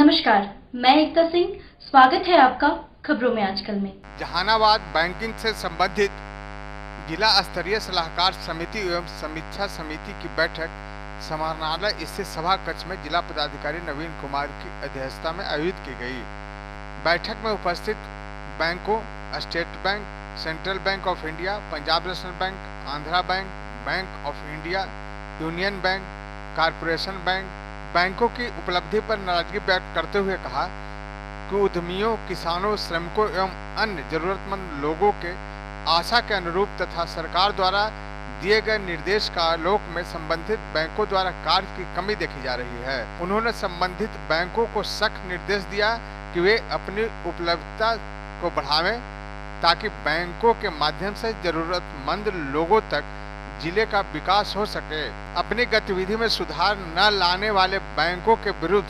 नमस्कार, मैं एकता सिंह। स्वागत है आपका खबरों में आजकल में। जहानाबाद बैंकिंग से संबंधित जिला स्तरीय सलाहकार समिति एवं समीक्षा समिति की बैठक समाहरणालय स्थित सभा कक्ष में जिला पदाधिकारी नवीन कुमार की अध्यक्षता में आयोजित की गई। बैठक में उपस्थित बैंकों, state bank, central bank of India, Punjab national bank, Andhra bank, bank of India, union bank, corporation bank, बैंकों की उपलब्धि पर नाराजगी व्यक्त करते हुए कहा कि उद्यमियों, किसानों, श्रमिकों एवं अन्य जरूरतमंद लोगों के आशा के अनुरूप तथा सरकार द्वारा दिए गए निर्देश का आलोक में संबंधित बैंकों द्वारा कार्य की कमी देखी जा रही है। उन्होंने संबंधित बैंकों को सख्त निर्देश दिया कि वे अपनी उपलब्धता को बढ़ावें ताकि बैंकों के माध्यम से जरूरतमंद लोगों तक जिले का विकास हो सके। अपनी गतिविधि में सुधार न लाने वाले बैंकों के विरुद्ध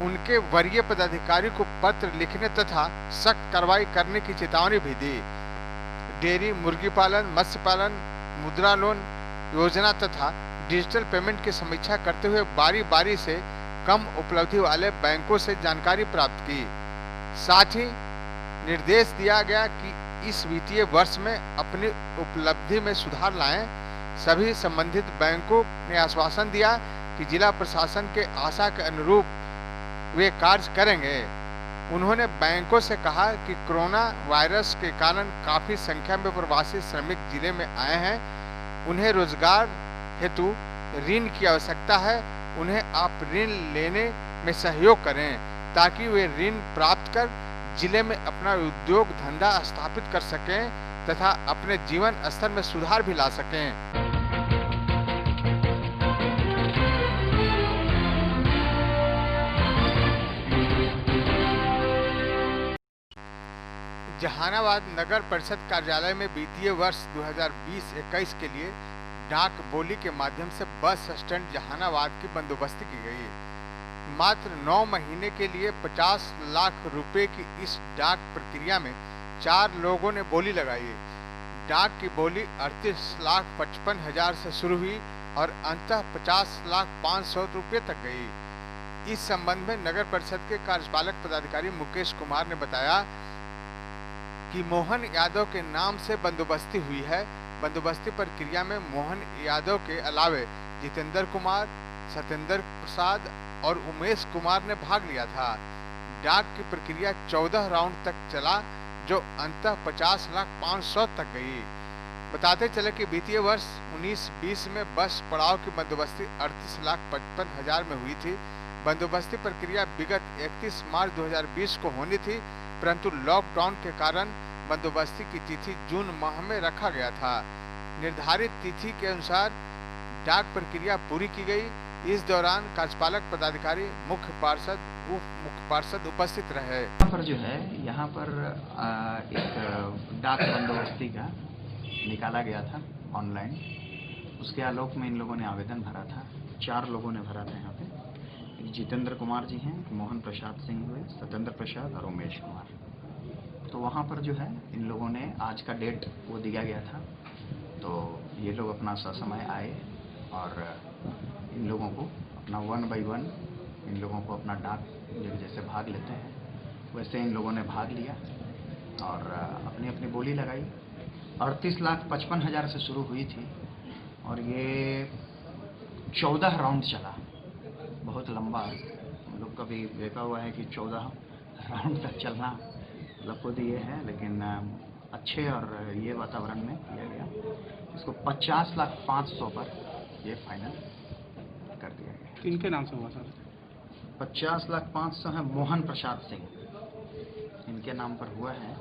उनके वरीय पदाधिकारी को पत्र लिखने तथा सख्त कार्रवाई करने की चेतावनी भी दी। डेयरी, मुर्गी पालन, मत्स्य पालन, मुद्रा लोन योजना तथा डिजिटल पेमेंट की समीक्षा करते हुए बारी बारी से कम उपलब्धि वाले बैंकों से जानकारी प्राप्त की। साथ ही निर्देश दिया गया कि इस वित्तीय वर्ष में अपनी उपलब्धि में सुधार लाएं। सभी संबंधित बैंकों ने आश्वासन दिया कि जिला प्रशासन के आशा के अनुरूप वे कार्य करेंगे। उन्होंने बैंकों से कहा कि कोरोना वायरस के कारण काफी संख्या में प्रवासी श्रमिक जिले में आए हैं। उन्हें रोजगार हेतु ऋण की आवश्यकता है। उन्हें आप ऋण लेने में सहयोग करें ताकि वे ऋण प्राप्त कर जिले में अपना उद्योग धंधा स्थापित कर सकें तथा अपने जीवन स्तर में सुधार भी ला सकें। जहानाबाद नगर परिषद कार्यालय में वित्तीय वर्ष 2020-21 के लिए डाक बोली के माध्यम से बस स्टैंड जहानाबाद की बंदोबस्ती की गई। मात्र 9 महीने के लिए 50 लाख रुपए की इस डाक प्रक्रिया में 4 लोगों ने बोली लगाई। डाक की बोली 38,55,000 से शुरू हुई और अंततः 50,05,00,000 रुपये तक गई। इस संबंध में नगर परिषद के कार्यपालक पदाधिकारी मुकेश कुमार ने बताया कि मोहन यादव के नाम से बंदोबस्ती हुई है। बंदोबस्ती प्रक्रिया में मोहन यादव के अलावे जितेंद्र कुमार, सत्येंद्र प्रसाद और उमेश कुमार ने भाग लिया था। डाक की प्रक्रिया 14 राउंड तक चला जो अंततः 50,05,00,000 तक गई। बताते चले कि वित्तीय वर्ष 19-20 में बस पड़ाव की बंदोबस्ती 38,55,000 में हुई थी। बंदोबस्ती प्रक्रिया विगत 31 मार्च 2020 को होनी थी, परंतु लॉकडाउन के कारण बंदोबस्ती की तिथि जून माह में रखा गया था। निर्धारित तिथि के अनुसार डाक प्रक्रिया पूरी की गई। इस दौरान कार्यपालक पदाधिकारी, मुख्य पार्षद, उप मुख्य पार्षद उपस्थित रहे। यहाँ पर जो है एक डाक बंदोबस्ती का निकाला गया था ऑनलाइन। उसके आलोक में इन लोगों ने आवेदन भरा था। 4 लोगों ने भरा था। यहाँ पे जितेंद्र कुमार जी हैं, मोहन प्रसाद सिंह हुए, सत्येंद्र प्रसाद और उमेश कुमार। तो वहाँ पर जो है इन लोगों ने आज का डेट वो दिया गया था, तो ये लोग अपना ससमय आए और इन लोगों को अपना 1 बाई 1 इन लोगों को अपना डाक जैसे भाग लेते हैं वैसे इन लोगों ने भाग लिया और अपनी अपनी बोली लगाई। 38,55,000 से शुरू हुई थी और ये 14 राउंड चला। बहुत लंबा, हम लोग कभी देखा हुआ है कि 14 राउंड तक चलना मतलब खुद ये है, लेकिन अच्छे और ये वातावरण में किया गया। इसको 50,05,00,000 पर ये फाइनल कर दिया गया। किनके नाम से हुआ सर? 50,05,00,000 है मोहन प्रसाद सिंह, इनके नाम पर हुआ है।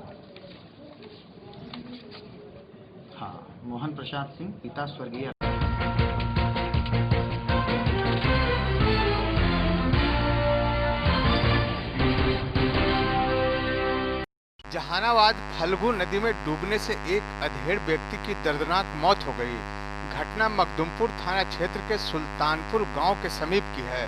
हाँ, मोहन प्रसाद सिंह, पिता स्वर्गीय। जहानाबाद फल्गु नदी में डूबने से एक अधेड़ व्यक्ति की दर्दनाक मौत हो गई। घटना मखदुमपुर थाना क्षेत्र के सुल्तानपुर गांव के समीप की है।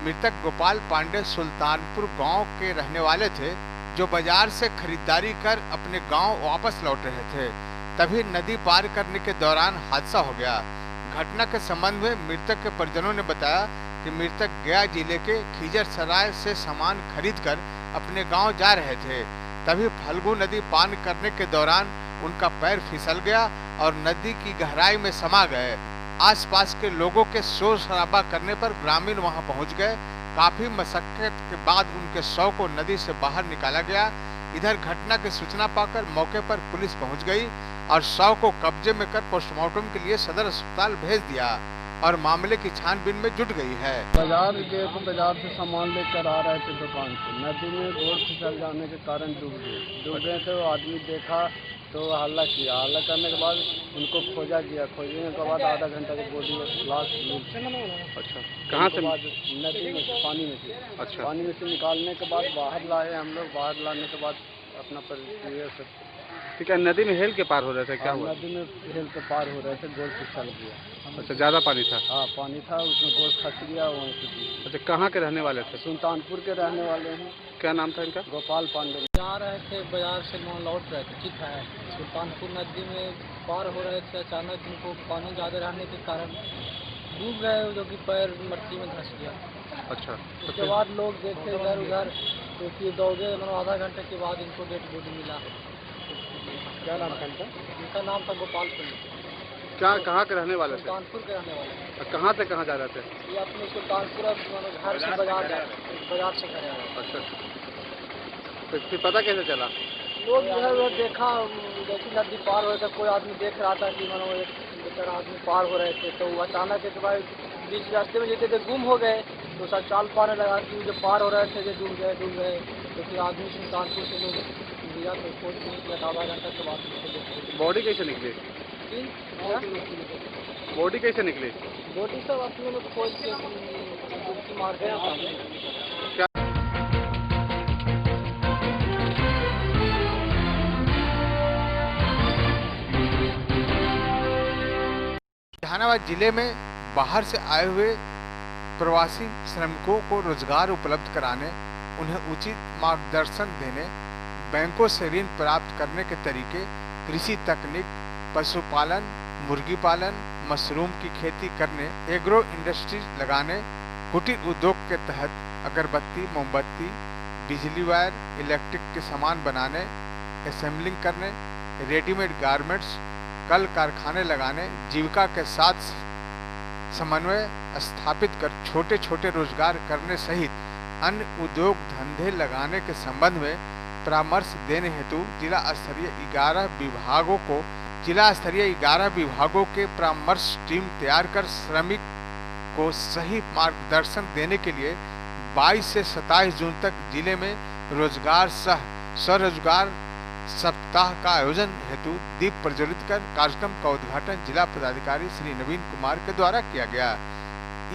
मृतक गोपाल पांडे सुल्तानपुर गांव के रहने वाले थे, जो बाजार से खरीदारी कर अपने गांव वापस लौट रहे थे। तभी नदी पार करने के दौरान हादसा हो गया। घटना के संबंध में मृतक के परिजनों ने बताया कि मृतक गया जिले के खिजरसराय से सामान खरीदकर अपने गांव जा रहे थे। तभी फल्गु नदी पान करने के दौरान उनका पैर फिसल गया और नदी की गहराई में समा गए। आसपास के लोगों के शोर शराबा करने पर ग्रामीण वहां पहुंच गए। काफी मशक्कत के बाद उनके शव को नदी से बाहर निकाला गया। इधर घटना की सूचना पाकर मौके पर पुलिस पहुंच गई और शव को कब्जे में कर पोस्टमार्टम के लिए सदर अस्पताल भेज दिया और मामले की छानबीन में जुट गई है। बाजार गए तो बाजार से सामान लेकर आ रहे थे दुकान से, नदी में गोड़ फिसल जाने के कारण डूब गए थे। वो आदमी देखा तो हल्ला किया, हल्ला करने के बाद उनको खोजा गया, खोजने के बाद आधा घंटा की बॉडी लाश मिली। अच्छा, कहाँ से? नदी में से, पानी में से। अच्छा, पानी में से निकालने के बाद बाहर लाए हम लोग। बाहर लाने के बाद अपना परिचय ठीक है। नदी में हेल के पार हो रहे थे, क्या हुआ? नदी में हेल के पार हो रहे थे, गोड़ फिसल गया। अच्छा, ज़्यादा पानी था? हाँ, पानी था, उसमें गोड़ फंस गया वहीं से। अच्छा, कहाँ के रहने वाले थे? सुल्तानपुर के रहने वाले हैं। क्या नाम था इनका? गोपाल पांडे। जा रहे थे बाजार से लौट रहे थे, ठीक है। सुल्तानपुर नदी में पार हो रहे थे, अचानक उनको पानी ज़्यादा रहने के कारण डूब गए, जो कि पैर मट्टी में धंस गया। अच्छा, उसके बाद लोग देखे इधर उधर, तो फिर दौड़े। मतलब आधा घंटे के बाद इनको डेड बॉडी मिला। क्या नाम था इनका? इनका नाम था गोपाल पांडे। क्या, कहाँ के रहने वाले थे? सुल्तानपुर के रहने वाले। कहाँ से कहाँ जा रहे थे? ये अपने सुल्तानपुर घर से बाजार जा रहे थे, बाजार से घर आ रहे थे। अच्छा, तो फिर पता कैसे चला? लोग इधर उधर देखा, जैसे नदी पार हो रहे थे, कोई आदमी देख रहा था कि मानो एक बेचारा आदमी पार हो रहे थे, तो अचानक एक बार बीच रास्ते में जैसे गुम हो गए। तो सब चाल पाने लगा कि जो पार हो रहे थे जो डूब गए। तो फिर आदमी सुल्तानपुर से लोग लिया, तो खोज नहीं, आधा घंटा के बाद बॉडी कैसे निकली? बॉडी कैसे निकली? बॉडी सब अपने लोग खोज के डुबकी मार गए। जहानाबाद जिले में बाहर से आए हुए प्रवासी श्रमिकों को रोजगार उपलब्ध कराने, उन्हें उचित मार्गदर्शन देने, बैंकों से ऋण प्राप्त करने के तरीके, कृषि तकनीक, पशुपालन, मुर्गी पालन, मशरूम की खेती करने, एग्रो इंडस्ट्री लगाने, कुटीर उद्योग के तहत अगरबत्ती, मोमबत्ती, बिजली वायर, इलेक्ट्रिक के सामान बनाने, असेंबलिंग करने, रेडीमेड गारमेंट्स, कल कारखाने लगाने, जीविका के साथ समन्वय स्थापित कर छोटे छोटे रोजगार करने सहित अन्य उद्योग धंधे लगाने के संबंध में परामर्श देने हेतु जिला स्तरीय 11 विभागों के परामर्श टीम तैयार कर श्रमिक को सही मार्गदर्शन देने के लिए 22 से 27 जून तक जिले में रोजगार सह स्वरोजगार सप्ताह का आयोजन हेतु दीप प्रज्वलित कर कार्यक्रम का उद्घाटन जिला पदाधिकारी श्री नवीन कुमार के द्वारा किया गया।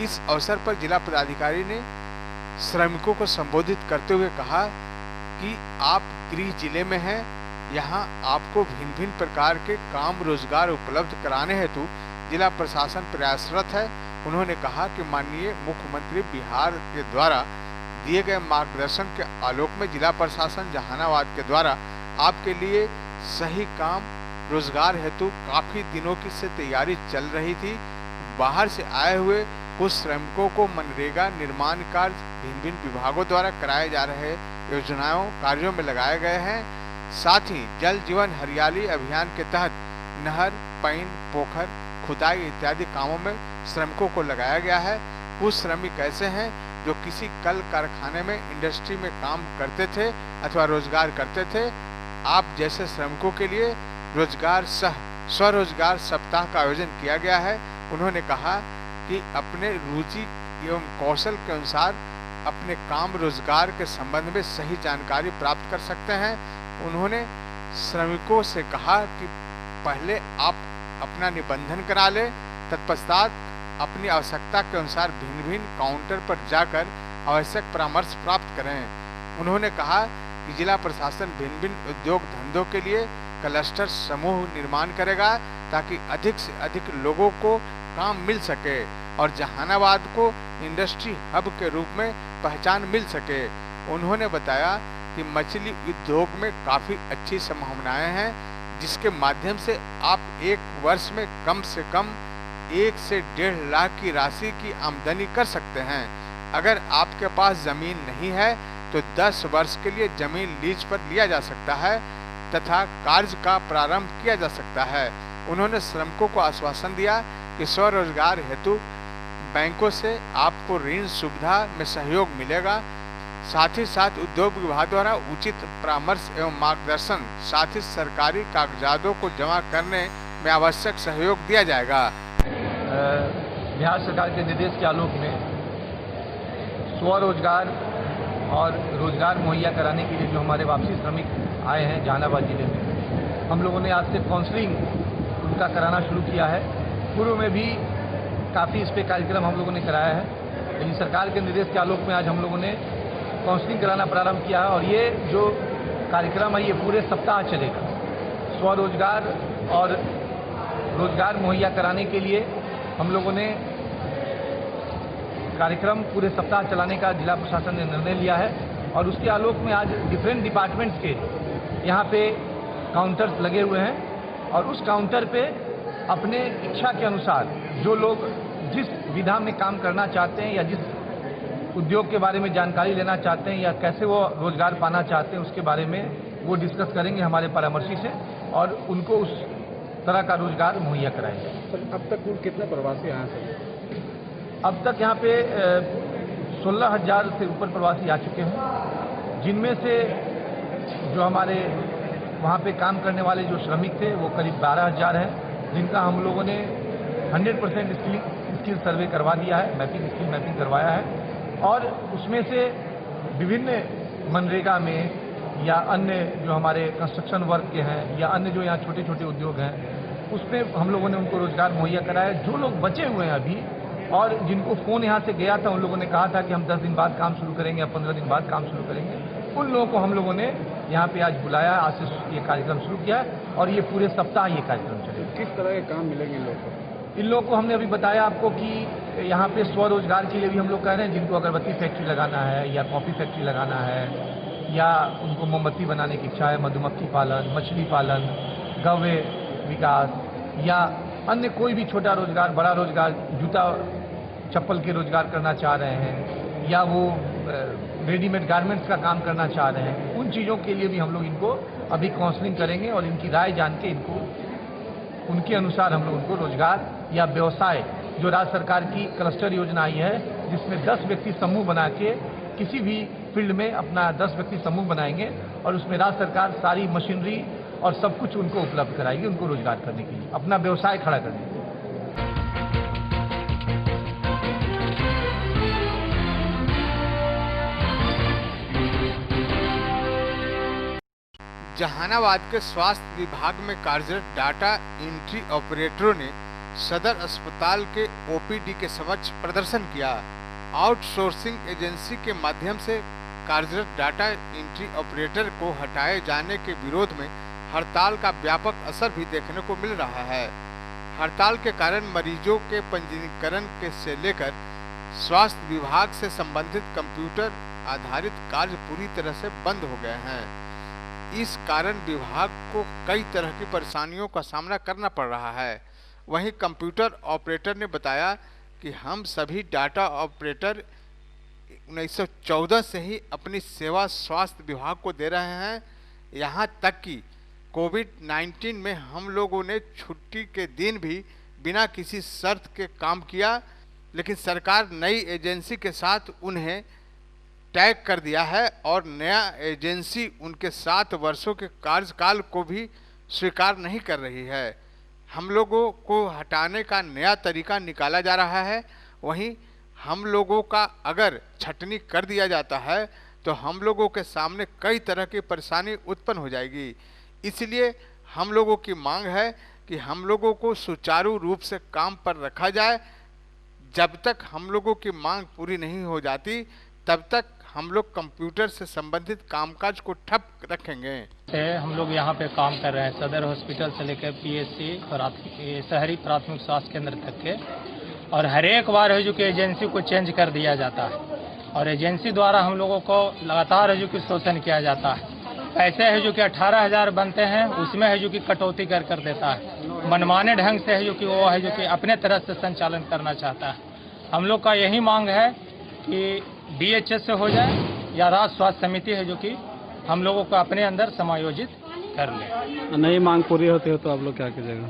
इस अवसर पर जिला पदाधिकारी ने श्रमिकों को संबोधित करते हुए कहा कि आप गृह जिले में हैं, यहाँ आपको भिन्न भिन्न प्रकार के काम रोजगार उपलब्ध कराने हेतु जिला प्रशासन प्रयासरत है। उन्होंने कहा कि माननीय मुख्यमंत्री बिहार के द्वारा दिए गए मार्गदर्शन के आलोक में जिला प्रशासन जहानाबाद के द्वारा आपके लिए सही काम रोजगार हेतु काफी दिनों की से तैयारी चल रही थी। बाहर से आए हुए कुछ श्रमिकों को मनरेगा निर्माण कार्य भिन्न भिन्न विभागों द्वारा कराए जा रहे योजनाओं कार्यों में लगाए गए हैं। साथ ही जल जीवन हरियाली अभियान के तहत नहर, पैन, पोखर, खुदाई इत्यादि कामों में श्रमिकों को लगाया गया है। कुछ श्रमिक ऐसे हैं जो किसी कल कारखाने में इंडस्ट्री में काम करते थे अथवा रोजगार करते थे। आप जैसे श्रमिकों के लिए रोजगार सह स्वरोजगार सप्ताह का आयोजन किया गया है। उन्होंने कहा कि अपने रुचि एवं कौशल के अनुसार अपने काम रोजगार के संबंध में सही जानकारी प्राप्त कर सकते हैं। उन्होंने श्रमिकों से कहा कि पहले आप अपना निबंधन करा लें, तत्पश्चात अपनी आवश्यकता के अनुसार भिन्न भिन्न काउंटर पर जाकर आवश्यक परामर्श प्राप्त करें। उन्होंने कहा कि जिला प्रशासन भिन्न भिन्न उद्योग धंधों के लिए क्लस्टर समूह निर्माण करेगा ताकि अधिक से अधिक लोगों को काम मिल सके और जहानाबाद को इंडस्ट्री हब के रूप में पहचान मिल सके। उन्होंने बताया कि मछली उद्योग में काफ़ी अच्छी संभावनाएं हैं, जिसके माध्यम से आप एक वर्ष में कम से कम 1 से 1.5 लाख की राशि की आमदनी कर सकते हैं। अगर आपके पास जमीन नहीं है तो 10 वर्ष के लिए जमीन लीज पर लिया जा सकता है तथा कार्य का प्रारंभ किया जा सकता है। उन्होंने श्रमिकों को आश्वासन दिया कि स्वरोजगार हेतु बैंकों से आपको ऋण सुविधा में सहयोग मिलेगा। साथ ही साथ उद्योग विभाग द्वारा उचित परामर्श एवं मार्गदर्शन, साथ ही सरकारी कागजातों को जमा करने में आवश्यक सहयोग दिया जाएगा। बिहार सरकार के निर्देश के आलोक में स्वरोजगार और रोजगार मुहैया कराने के लिए जो हमारे वापसी श्रमिक आए हैं जहानाबाद जिले में, हम लोगों ने आज से काउंसलिंग उनका कराना शुरू किया है। पूर्व में भी काफ़ी इस पे कार्यक्रम हम लोगों ने कराया है, लेकिन सरकार के निर्देश के आलोक में आज हम लोगों ने काउंसलिंग कराना प्रारंभ किया है और ये जो कार्यक्रम है ये पूरे सप्ताह चलेगा। स्वरोजगार और रोजगार मुहैया कराने के लिए हम लोगों ने कार्यक्रम पूरे सप्ताह चलाने का जिला प्रशासन ने निर्णय लिया है और उसके आलोक में आज डिफरेंट डिपार्टमेंट्स के यहाँ पे काउंटर्स लगे हुए हैं और उस काउंटर पे अपने इच्छा के अनुसार जो लोग जिस विधा में काम करना चाहते हैं या जिस उद्योग के बारे में जानकारी लेना चाहते हैं या कैसे वो रोजगार पाना चाहते हैं उसके बारे में वो डिस्कस करेंगे हमारे परामर्शी से और उनको उस तरह का रोजगार मुहैया कराएंगे। सर, अब तक कुल कितने प्रवासी आए हैं? अब तक यहाँ पे 16,000 से ऊपर प्रवासी आ चुके हैं, जिनमें से जो हमारे वहाँ पे काम करने वाले जो श्रमिक थे वो करीब 12,000 हैं, जिनका हम लोगों ने 100% स्किल सर्वे करवा दिया है, स्किल मैपिंग करवाया है और उसमें से विभिन्न मनरेगा में या अन्य जो हमारे कंस्ट्रक्शन वर्क के हैं या अन्य जो यहाँ छोटे छोटे उद्योग हैं उसमें हम लोगों ने उनको रोजगार मुहैया कराया। जो लोग बचे हुए हैं अभी और जिनको फ़ोन यहाँ से गया था उन लोगों ने कहा था कि हम 10 दिन बाद काम शुरू करेंगे या 15 दिन बाद काम शुरू करेंगे, उन लोगों को हम लोगों ने यहाँ पे आज बुलाया, आज से ये कार्यक्रम शुरू किया और ये पूरे सप्ताह ये कार्यक्रम चलेगा। किस तरह के काम मिलेंगे इन लोगों को? इन लोगों को हमने अभी बताया आपको कि यहाँ पे स्वरोजगार के लिए भी हम लोग कह रहे हैं, जिनको अगरबत्ती फैक्ट्री लगाना है या कॉफ़ी फैक्ट्री लगाना है या उनको मोमबत्ती बनाने की इच्छा है, मधुमक्खी पालन, मछली पालन, गौवे विकास या अन्य कोई भी छोटा रोजगार, बड़ा रोजगार, जूता चप्पल के रोजगार करना चाह रहे हैं या वो रेडीमेड गारमेंट्स का काम करना चाह रहे हैं, उन चीज़ों के लिए भी हम लोग इनको अभी काउंसलिंग करेंगे और इनकी राय जान के इनको उनके अनुसार हम लोग उनको रोजगार या व्यवसाय, जो राज्य सरकार की क्लस्टर योजना आई है जिसमें 10 व्यक्ति समूह बना के किसी भी फील्ड में अपना 10 व्यक्ति समूह बनाएंगे और उसमें राज्य सरकार सारी मशीनरी और सब कुछ उनको उपलब्ध कराएगी उनको रोजगार करने के लिए, अपना व्यवसाय खड़ा करने के लिए। जहानाबाद के स्वास्थ्य विभाग में कार्यरत डाटा एंट्री ऑपरेटरों ने सदर अस्पताल के ओपीडी के समक्ष प्रदर्शन किया। आउटसोर्सिंग एजेंसी के माध्यम से कार्यरत डाटा एंट्री ऑपरेटर को हटाए जाने के विरोध में हड़ताल का व्यापक असर भी देखने को मिल रहा है। हड़ताल के कारण मरीजों के पंजीकरण के से लेकर स्वास्थ्य विभाग से संबंधित कंप्यूटर आधारित कार्य पूरी तरह से बंद हो गए हैं। इस कारण विभाग को कई तरह की परेशानियों का सामना करना पड़ रहा है। वहीं कंप्यूटर ऑपरेटर ने बताया कि हम सभी डाटा ऑपरेटर 1914 से ही अपनी सेवा स्वास्थ्य विभाग को दे रहे हैं। यहाँ तक कि कोविड-19 में हम लोगों ने छुट्टी के दिन भी बिना किसी शर्त के काम किया, लेकिन सरकार नई एजेंसी के साथ उन्हें टैग कर दिया है और नया एजेंसी उनके 7 वर्षों के कार्यकाल को भी स्वीकार नहीं कर रही है। हम लोगों को हटाने का नया तरीका निकाला जा रहा है। वहीं हम लोगों का अगर छटनी कर दिया जाता है तो हम लोगों के सामने कई तरह की परेशानी उत्पन्न हो जाएगी। इसलिए हम लोगों की मांग है कि हम लोगों को सुचारू रूप से काम पर रखा जाए। जब तक हम लोगों की मांग पूरी नहीं हो जाती तब तक हम लोग कंप्यूटर से संबंधित कामकाज को ठप रखेंगे। हम लोग यहाँ पे काम कर रहे हैं सदर हॉस्पिटल से लेकर पीएचसी शहरी प्राथमिक स्वास्थ्य केंद्र तक के, और हर एक बार है जो कि एजेंसी को चेंज कर दिया जाता है और एजेंसी द्वारा हम लोगों को लगातार है जो कि शोषण किया जाता है। पैसे है जो कि 18,000 बनते हैं, उसमें है जो कि कटौती कर देता है। मनमाने ढंग से है जो कि वो है जो कि अपने तरह से संचालन करना चाहता है। हम लोग का यही मांग है कि DHS से हो जाए या राज्य स्वास्थ्य समिति है जो कि हम लोगों को अपने अंदर समायोजित कर ले। नहीं मांग पूरी होती हो तो आप लोग क्या कीजिएगा?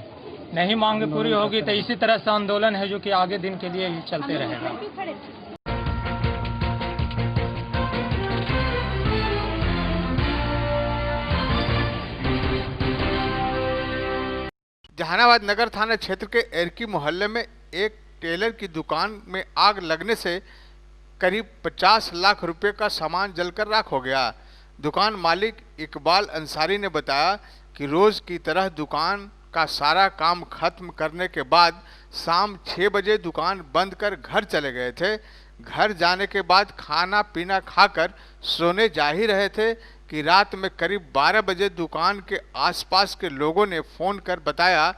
नहीं मांग पूरी होगी तो इसी तरह से आंदोलन है जो कि आगे दिन के लिए ही चलते रहेगा। जहानाबाद नगर थाना क्षेत्र के एरकी मोहल्ले में एक टेलर की दुकान में आग लगने से करीब 50 लाख रुपए का सामान जलकर राख हो गया। दुकान मालिक इकबाल अंसारी ने बताया कि रोज की तरह दुकान का सारा काम खत्म करने के बाद शाम 6 बजे दुकान बंद कर घर चले गए थे। घर जाने के बाद खाना पीना खाकर सोने जा ही रहे थे कि रात में करीब 12 बजे दुकान के आसपास के लोगों ने फ़ोन कर बताया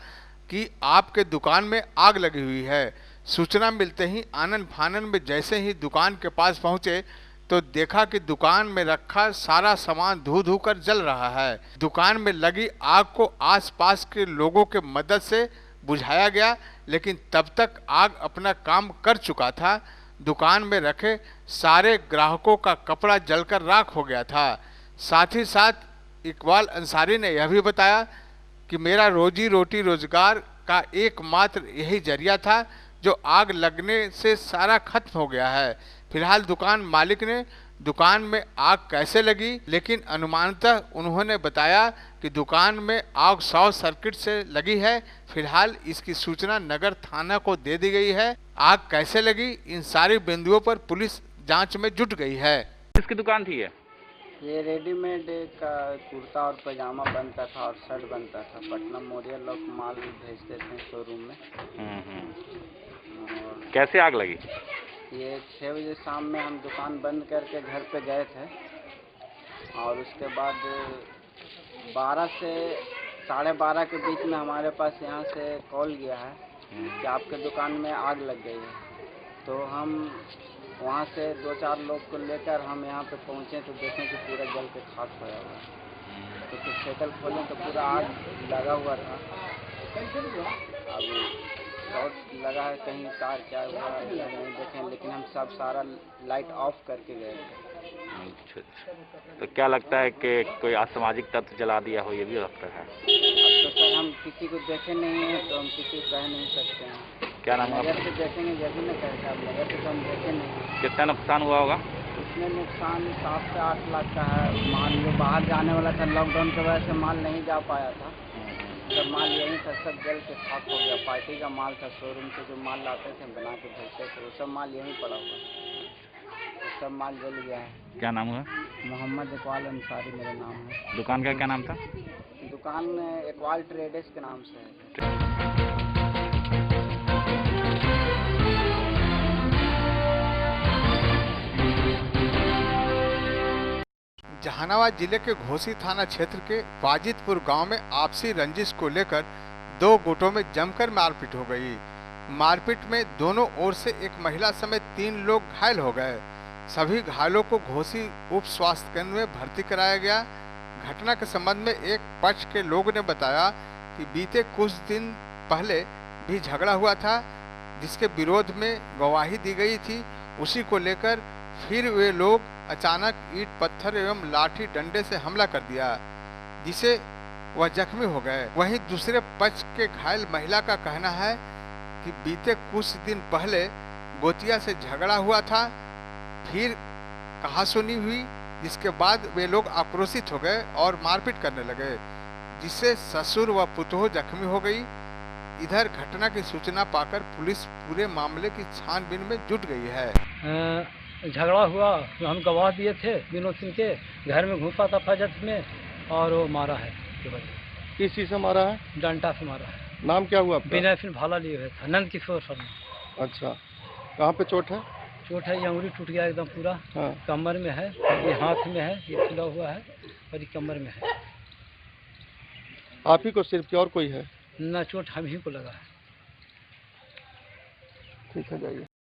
कि आपके दुकान में आग लगी हुई है। सूचना मिलते ही आनन फानन में जैसे ही दुकान के पास पहुंचे तो देखा कि दुकान में रखा सारा सामान धू धू कर जल रहा है। दुकान में लगी आग को आसपास के लोगों के मदद से बुझाया गया, लेकिन तब तक आग अपना काम कर चुका था। दुकान में रखे सारे ग्राहकों का कपड़ा जलकर राख हो गया था। साथ ही साथ इकबाल अंसारी ने यह भी बताया कि मेरा रोजी रोटी रोजगार का एकमात्र यही जरिया था, जो आग लगने से सारा खत्म हो गया है। फिलहाल दुकान मालिक ने दुकान में आग कैसे लगी, लेकिन अनुमानतः उन्होंने बताया कि दुकान में आग शॉर्ट सर्किट से लगी है। फिलहाल इसकी सूचना नगर थाना को दे दी गई है। आग कैसे लगी, इन सारी बिंदुओं पर पुलिस जांच में जुट गई है। किसकी दुकान थी ये रेडीमेड का कुर्ता और पजामा बनता था और शर्ट बनता था। पटना मोरिया लोग माल भेजते थे शोरूम में। और कैसे आग लगी? ये 6 बजे शाम में हम दुकान बंद करके घर पे गए थे और उसके बाद 12 से 12:30 के बीच में हमारे पास यहाँ से कॉल गया है कि आपके दुकान में आग लग गई है। तो हम वहाँ से 2-4 लोग को लेकर हम यहाँ पे पहुँचे तो देखें कि पूरा जल के खाक होया हुआ है। तो फिर सेटल खोलें तो पूरा आग लगा हुआ था। अब शॉर्ट लगा है, कहीं तार क्या हुआ नहीं देखें, लेकिन हम सब सारा लाइट ऑफ करके गए थे। अच्छा, तो क्या लगता है कि कोई असामाजिक तत्व जला दिया हो? ये भी लगता है। अब तो सर हम किसी को देखे नहीं हैं तो हम किसी को कह नहीं सकते हैं। क्या नाम है? नगर से देखेंगे जब ना कहते हैं, नगर से तो हम देखे नहीं। कितना नुकसान हुआ होगा? उसमें नुकसान 7 से 8 लाख का है। माल जो बाहर जाने वाला था, लॉकडाउन की वजह से माल नहीं जा पाया था। सब माल यहीं था, सब जल के खाक हो गया। पार्टी का माल था, शोरूम से जो माल लाते थे बना के भेजते थे, वो सब माल यहीं पड़ा हुआ, सब माल जल गया है। क्या नाम हुआ? मोहम्मद इकबाल अंसारी मेरा नाम है। दुकान का क्या नाम था? दुकान इकबाल ट्रेडर्स के नाम से है। जहानाबाद जिले के घोसी थाना क्षेत्र के वाजिदपुर गांव में आपसी रंजिश को लेकर 2 गुटों में जमकर मारपीट हो गई। मारपीट में दोनों ओर से एक महिला समेत 3 लोग घायल हो गए। सभी घायलों को घोसी उप स्वास्थ्य केंद्र में भर्ती कराया गया। घटना के संबंध में एक पक्ष के लोग ने बताया कि बीते कुछ दिन पहले भी झगड़ा हुआ था, जिसके विरोध में गवाही दी गई थी। उसी को लेकर फिर वे लोग अचानक ईंट पत्थर एवं लाठी डंडे से हमला कर दिया, जिसे वह जख्मी हो गए। वहीं दूसरे पक्ष के घायल महिला का कहना है कि बीते कुछ दिन पहले गोतिया से झगड़ा हुआ था, फिर कहासुनी हुई, जिसके बाद वे लोग आक्रोशित हो गए और मारपीट करने लगे, जिससे ससुर व पुतोह जख्मी हो गई। इधर घटना की सूचना पाकर पुलिस पूरे मामले की छानबीन में जुट गई है। झगड़ा हुआ तो हम गवाह दिए थे, विनोद सिंह के घर में घुसा था फजत में और वो मारा है। किस चीज़ से मारा है? डंडा से मारा है। नाम क्या हुआ आपका? बिना फिर भाला लिए हुए था, नंद किशोर शर्मा। अच्छा, कहाँ पे चोट है? चोट है, ये अंगुली टूट गया एकदम पूरा। हाँ। कमर में है, ये हाथ में है, ये फुला हुआ है और ये कमर में है। आप ही को सिर्फ, और कोई है? ना, चोट हम ही को लगा है। ठीक है, जाइए।